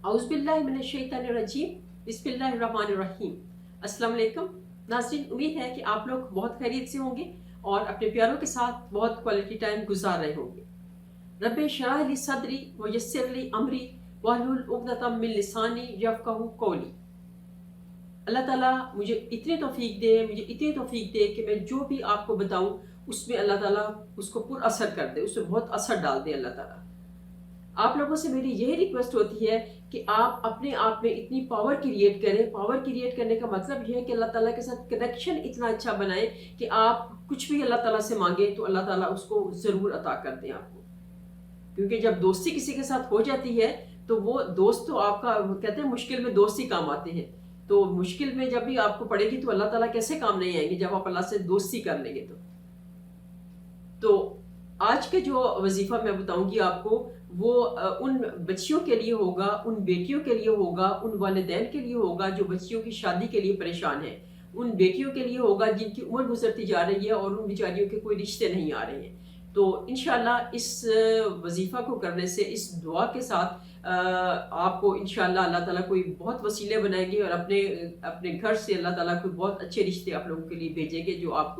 औज़ुबिल्लाहि मिनश्शैतानिर्रजीम बिस्मिल्लाहिर्रहमानिर्रहीम। अस्सलाम वालेकुम नाज़रीन, उम्मीद है कि आप लोग बहुत खैरियत से होंगे और अपने प्यारों के साथ बहुत क्वालिटी टाइम गुजार रहे होंगे। रब्बि इश्रह ली सदरी व यस्सिर ली अमरी वहलुल उक़दतम मिन लिसानी यफ़क़हू क़ौली। अल्लाह ताला मुझे इतनी तौफीक दे कि मैं जो भी आपको बताऊं उसमें अल्लाह ताला उसको पुर असर कर दे, उसमें बहुत असर डाल दे अल्लाह ताला। आप लोगों से मेरी यही रिक्वेस्ट होती है कि आप अपने आप में इतनी पावर क्रिएट करें। पावर क्रिएट करने का मतलब यह है कि अल्लाह ताला के साथ कनेक्शन इतना अच्छा बनाएं कि आप कुछ भी अल्लाह ताला से मांगे तो अल्लाह ताला उसको ज़रूर अता कर दें आपको। क्योंकि जब दोस्ती किसी के साथ हो जाती है तो वो दोस्त तो आपका, कहते हैं मुश्किल में दोस्त ही काम आते हैं। तो मुश्किल में जब भी आपको पड़ेगी तो अल्लाह ताला कैसे काम नहीं आएंगे जब आप अल्लाह से दोस्ती कर लेंगे। तो आज के जो वजीफा मैं बताऊंगी आपको वो उन बच्चियों के लिए होगा, उन बेटियों के लिए होगा, उन वालिदैन के लिए होगा जो बच्चियों की शादी के लिए परेशान है, उन बेटियों के लिए होगा जिनकी उम्र गुजरती जा रही है और उन बेचारियों के कोई रिश्ते नहीं आ रहे हैं। तो इंशाल्लाह इस वजीफा को करने से, इस दुआ के साथ आपको इंशाल्लाह अल्लाह ताला कोई बहुत वसीले बनाएंगे और अपने अपने घर से अल्लाह ताला कोई बहुत अच्छे रिश्ते आप लोगों के लिए भेजेंगे जो आप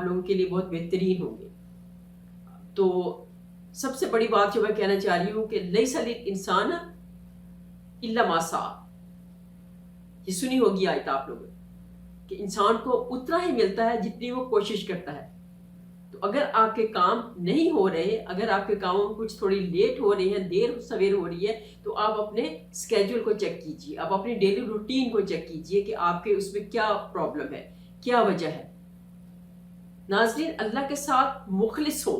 लोगों के लिए बहुत बेहतरीन होंगे। तो सबसे बड़ी बात जो मैं कहना चाह रही हूँ कि लैसा लिल इंसान इल्ला मा सा। ये सुनी होगी आयत आप लोगों कि इंसान को उतना ही मिलता है जितनी वो कोशिश करता है। तो अगर आपके काम नहीं हो रहे, अगर आपके कामों में कुछ थोड़ी लेट हो रही है, देर सवेर हो रही है, तो आप अपने स्केड्यूल को चेक कीजिए, आप अपनी डेली रूटीन को चेक कीजिए कि आपके उसमें क्या प्रॉब्लम है, क्या वजह है। नाज़रीन, अल्लाह के साथ मुखलिस हो,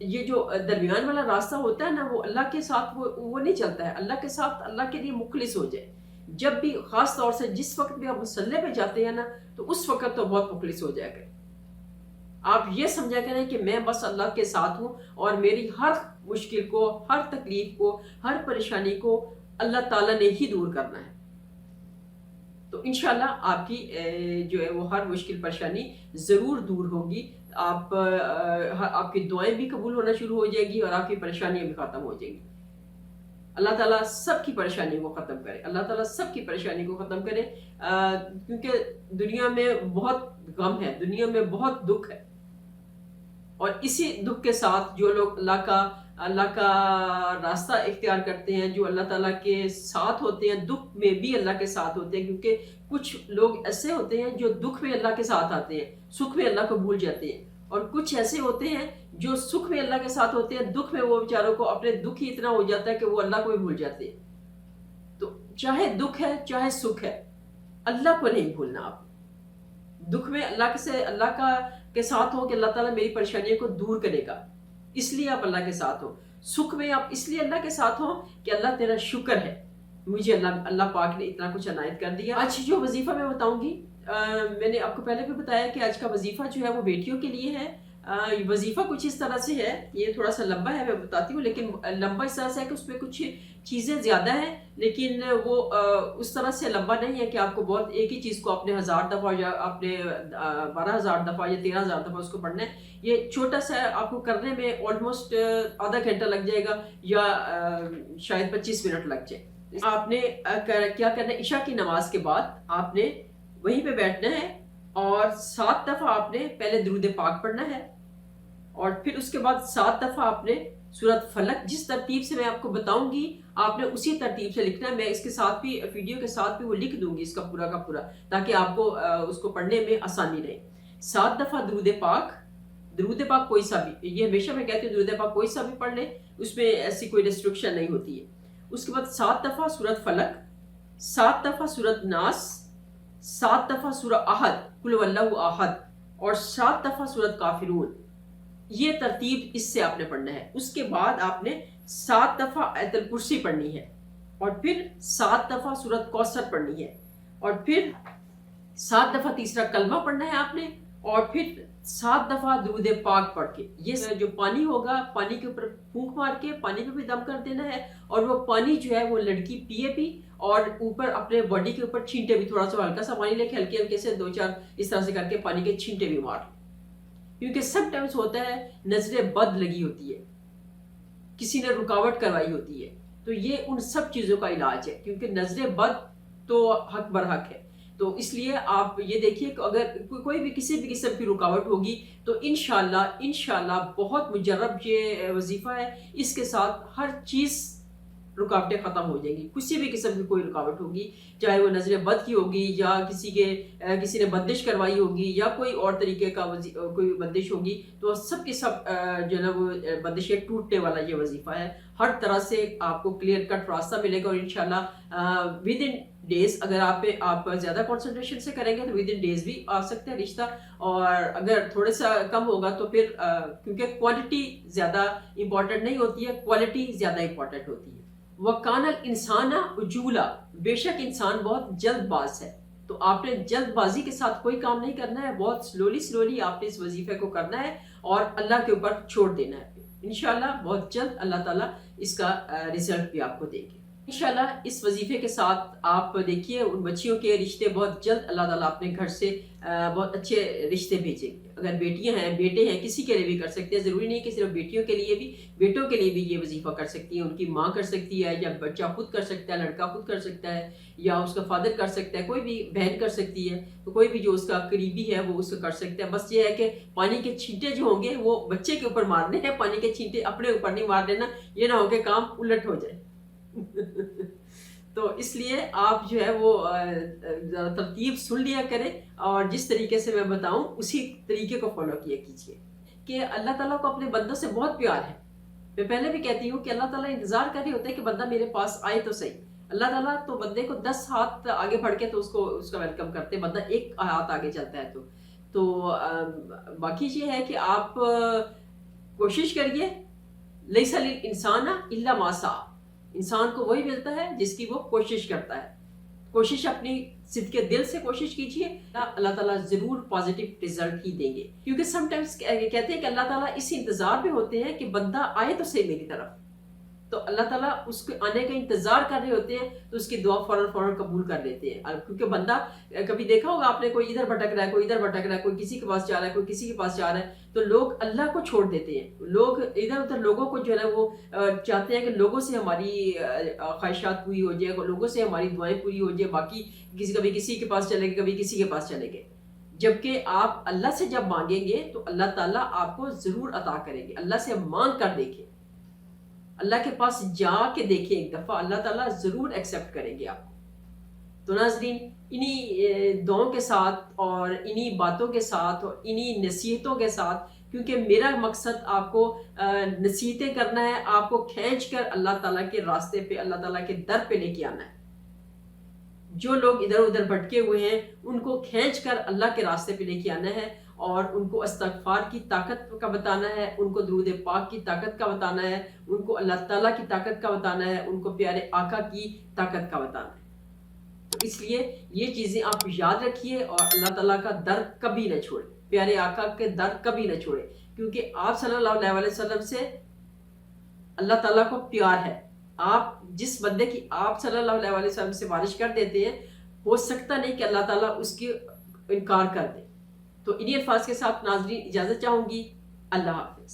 ये जो दरमियान वाला रास्ता होता है ना, वो अल्लाह के साथ वो नहीं चलता है। अल्लाह के साथ अल्लाह के लिए मुखलिस हो जाए। जब भी खास तौर से जिस वक्त भी आप मुसल्ले पे जाते हैं ना, तो उस वक्त तो बहुत मुखलिस हो जाया करें। आप ये समझा करें कि मैं बस अल्लाह के साथ हूँ और मेरी हर मुश्किल को, हर तकलीफ को, हर परेशानी को अल्लाह ताला ने ही दूर करना है। तो इंशाल्लाह आपकी जो है वो हर मुश्किल परेशानी ज़रूर दूर होगी। आपकी दुआएं भी कबूल होना शुरू हो जाएगी और आपकी परेशानियां भी ख़त्म हो जाएंगी। अल्लाह ताला सबकी परेशानी को ख़त्म करे, अल्लाह ताला सबकी परेशानी को ख़त्म करे। क्योंकि दुनिया में बहुत गम है, दुनिया में बहुत दुख है और इसी दुख के साथ जो लोग अल्लाह का रास्ता इख्तियार करते हैं, जो अल्लाह ताला के साथ होते हैं, दुख में भी अल्लाह के साथ होते हैं। क्योंकि कुछ लोग ऐसे होते हैं जो दुख में अल्लाह के साथ आते हैं, सुख में अल्लाह को भूल जाते हैं, और कुछ ऐसे होते हैं जो सुख में अल्लाह के साथ होते हैं, दुख में वो बेचारों को अपने दुख ही इतना हो जाता है कि वो अल्लाह को भी भूल जाते हैं। तो चाहे दुख है चाहे सुख है, अल्लाह को नहीं भूलना। आप दुख में अल्लाह के साथ हो कि अल्लाह ताला मेरी परेशानियों को दूर करेगा, इसलिए आप अल्लाह के साथ हो। सुख में आप इसलिए अल्लाह के साथ हो कि अल्लाह तेरा शुक्र है, मुझे अल्लाह पाक ने इतना कुछ अनायत कर दिया। आज जो वजीफा मैं बताऊंगी, मैंने आपको पहले भी बताया कि आज का वजीफा जो है वो बेटियों के लिए है। वजीफा कुछ इस तरह से है, ये थोड़ा सा लंबा है, मैं बताती हूँ, लेकिन लंबा इस तरह से है कि उसमें कुछ चीज़ें ज़्यादा हैं, लेकिन वो उस तरह से लंबा नहीं है कि आपको बहुत एक ही चीज़ को आपने 1000 दफ़ा या आपने 12,000 दफ़ा या 13,000 दफ़ा उसको पढ़ना है। ये छोटा सा आपको करने में ऑलमोस्ट आधा घंटा लग जाएगा या शायद 25 मिनट लग जाए। आपने क्या करना है, इशा की नमाज के बाद आपने वहीं पे बैठना है और 7 दफ़ा आपने पहले दुरूद पाक पढ़ना है और फिर उसके बाद 7 दफ़ा आपने सूरत फलक, जिस तरतीब से मैं आपको बताऊंगी आपने उसी तरतीब से लिखना है। मैं इसके साथ भी, वीडियो के साथ भी वो लिख दूंगी इसका पूरा का पूरा, ताकि आपको उसको पढ़ने में आसानी रहे। 7 दफ़ा दुरूद पाक कोई सा भी, ये हमेशा मैं कहती हूँ दुरूद पाक कोई सा भी पढ़ ले, उसमें ऐसी कोई रिस्ट्रिक्शन नहीं होती है। उसके बाद 7 दफ़ा सूरत फलक, 7 दफ़ा सूरत नास, 7 दफ़ा सूरह अहद कुल वल्लाहु अहद और 7 दफ़ा सूरत काफिरून। ये तरतीब इससे आपने पढ़ना है। उसके बाद आपने 7 दफ़ा आयतुल कुर्सी पढ़नी है और फिर 7 दफ़ा सूरत कौसर पढ़नी है और फिर 7 दफ़ा तीसरा कलमा पढ़ना है आपने और फिर 7 दफ़ा दुरूद पाक पढ़ के, ये जो पानी होगा, पानी के ऊपर फूंक मार के पानी पे भी दम कर देना है और वो पानी जो है वो लड़की पिए भी और ऊपर अपने बॉडी के ऊपर छींटे भी, थोड़ा सा हल्का सा पानी लेके हल्के हल्के से 2-4 इस तरह से करके पानी के छींटे भी मार। क्योंकि समटाइम्स होता है नजरें बद लगी होती है, किसी ने रुकावट करवाई होती है, تو یہ ان سب چیزوں کا علاج ہے، کیونکہ نظر بد تو حق برحق ہے. تو اس لیے آپ یہ دیکھیے کہ اگر کوئی بھی کسی بھی قسم کی رکاوٹ ہوگی تو انشاءاللہ بہت مجرب یہ وظیفہ ہے، اس کے ساتھ ہر چیز رکاوٹیں ختم ہو جائیں گی. کسی بھی قسم کی کوئی رکاوٹ ہوگی، چاہے وہ نظر بد کی ہوگی یا کسی نے بندش کروائی ہوگی یا کوئی اور طریقے کا کوئی بندش ہوگی، تو سب کے سب جو ہے نا وہ بندشیں ٹوٹنے والا یہ وظیفہ ہے. ہر طرح سے آپ کو کلیئر کٹ راستہ ملے گا، اور انشاءاللہ ود ان ڈیز اگر آپ زیادہ کنسنٹریشن سے کریں گے تو ود ان ڈیز بھی آ سکتا ہے رشتہ. اور اگر تھوڑا سا کم ہوگا تو پھر کیونکہ کوانٹٹی زیادہ امپورٹنٹ نہیں ہوتی ہے، کوالٹی زیادہ امپورٹنٹ ہوتی ہے. وَكَانَ الْإِنسَانَ عُجُولًا، بے شک انسان بہت جلد باز ہے. تو آپ نے جلد بازی کے ساتھ کوئی کام نہیں کرنا ہے، بہت سلولی آپ نے اس وظیفے کو کرنا ہے اور اللہ کے اوپر چھوڑ دینا ہے. انشاءاللہ بہت جلد اللہ تعالیٰ اس کا رزلٹ بھی آپ کو دے گے. انشاءاللہ اس وظیفے کے ساتھ آپ دیکھیے ان بچیوں کے رشتے بہت جلد اللہ تعالیٰ اپنے گھر سے بہت اچھے رشتے بھیجیں گے. اگر بیٹیاں ہیں، بیٹے ہیں، کسی کے لیے بھی کر سکتے ہیں. ضروری نہیں کہ صرف بیٹیوں کے لیے بھی، بیٹوں کے لیے بھی یہ وظیفہ کر سکتی ہیں. ان کی ماں کر سکتی ہے، یا بچہ خود کر سکتا ہے، لڑکا خود کر سکتا ہے، یا اس کا فادر کر سکتا ہے، کوئی بھی بہن کر سکتی ہے. تو کوئی بھی جو اس کا قریبی ہے وہ اس کو کر سکتا ہے. بس یہ ہے کہ پانی کے چھینٹے جو ہوں گے وہ بچے کے اوپر مارنے ہیں، پانی کے چھینٹے اپنے اوپر نہیں مار دینا، یہ نہ ہو کہ کام الٹ ہو جائے. تو اس لیے آپ جو ہے وہ ترتیب سن لیا کریں، اور جس طریقے سے میں بتاؤں اسی طریقے کو فالو کیا کیجیے. کہ اللہ تعالیٰ کو اپنے بندوں سے بہت پیار ہے. میں پہلے بھی کہتی ہوں کہ اللہ تعالیٰ انتظار کر رہے ہوتے ہیں کہ بندہ میرے پاس آئے تو صحیح. اللہ تعالیٰ تو بندے کو 10 ہاتھ آگے بڑھ کے تو اس کا ویلکم کرتے، بندہ ایک ہاتھ آگے چلتا ہے. تو باقی یہ ہے کہ آپ کوشش کریے. لیس للانسان الا ما سعی، انسان کو وہی ملتا ہے جس کی وہ کوشش کرتا ہے. کوشش اپنی صدقے دل سے کوشش کیجیے، اللہ تعالیٰ ضرور پازیٹیو رزلٹ ہی دیں گے. کیونکہ سم ٹائمز کہتے ہیں کہ اللہ تعالیٰ اس انتظار میں ہوتے ہیں کہ بندہ آئے تو صحیح میری طرف. تو اللہ تعالیٰ اس کے آنے کا انتظار کر رہے ہوتے ہیں تو اس کی دعا فوراً قبول کر لیتے ہیں. کیونکہ بندہ کبھی دیکھا ہوگا آپ نے، کوئی ادھر بھٹک رہا ہے، کوئی ادھر بھٹک رہا ہے، کوئی کسی کے پاس جا رہا ہے، کوئی کسی کے پاس جا رہا ہے، تو لوگ اللہ کو چھوڑ دیتے ہیں. لوگ ادھر ادھر لوگوں کو جو ہے نا وہ چاہتے ہیں کہ لوگوں سے ہماری خواہشات پوری ہو جائے، لوگوں سے ہماری دعائیں پوری ہو جائے، باقی کبھی کسی کے پاس چلے گئے، کبھی کسی کے پاس چلے گئے. جبکہ آپ اللہ سے جب مانگیں گے تو اللہ تعالیٰ آپ کو ضرور عطا کریں گے. اللہ سے مانگ کر دیکھیں، اللہ کے پاس جا کے دیکھیں ایک دفعہ، اللہ تعالیٰ ضرور ایکسیپٹ کریں گے آپ کو. تو ناظرین، انہی دعاؤں کے ساتھ اور انہی باتوں کے ساتھ اور انہی نصیحتوں کے ساتھ، کیونکہ میرا مقصد آپ کو نصیحتیں کرنا ہے، آپ کو کھینچ کر اللہ تعالیٰ کے راستے پہ، اللہ تعالیٰ کے در پہ لے کے آنا ہے. جو لوگ ادھر ادھر بھٹکے ہوئے ہیں ان کو کھینچ کر اللہ کے راستے پہ لے کے آنا ہے، اور ان کو استغفار کی طاقت کا بتانا ہے، ان کو درود پاک کی طاقت کا بتانا ہے، ان کو اللہ تعالیٰ کی طاقت کا بتانا ہے، ان کو پیارے آقا کی طاقت کا بتانا ہے. تو اس لیے یہ چیزیں آپ یاد رکھیے، اور اللہ تعالیٰ کا در کبھی نہ چھوڑیں، پیارے آقا کے در کبھی نہ چھوڑیں. کیونکہ آپ صلی اللہ علیہ وسلم سے اللہ تعالیٰ کو پیار ہے. آپ جس بندے کی آپ صلی اللہ علیہ وسلم سے سفارش کر دیتے ہیں، ہو سکتا نہیں کہ اللہ تعالیٰ اس کی انکار کر دے. تو انہی الفاظ کے ساتھ ناظرین اجازت چاہوں گی. اللہ حافظ.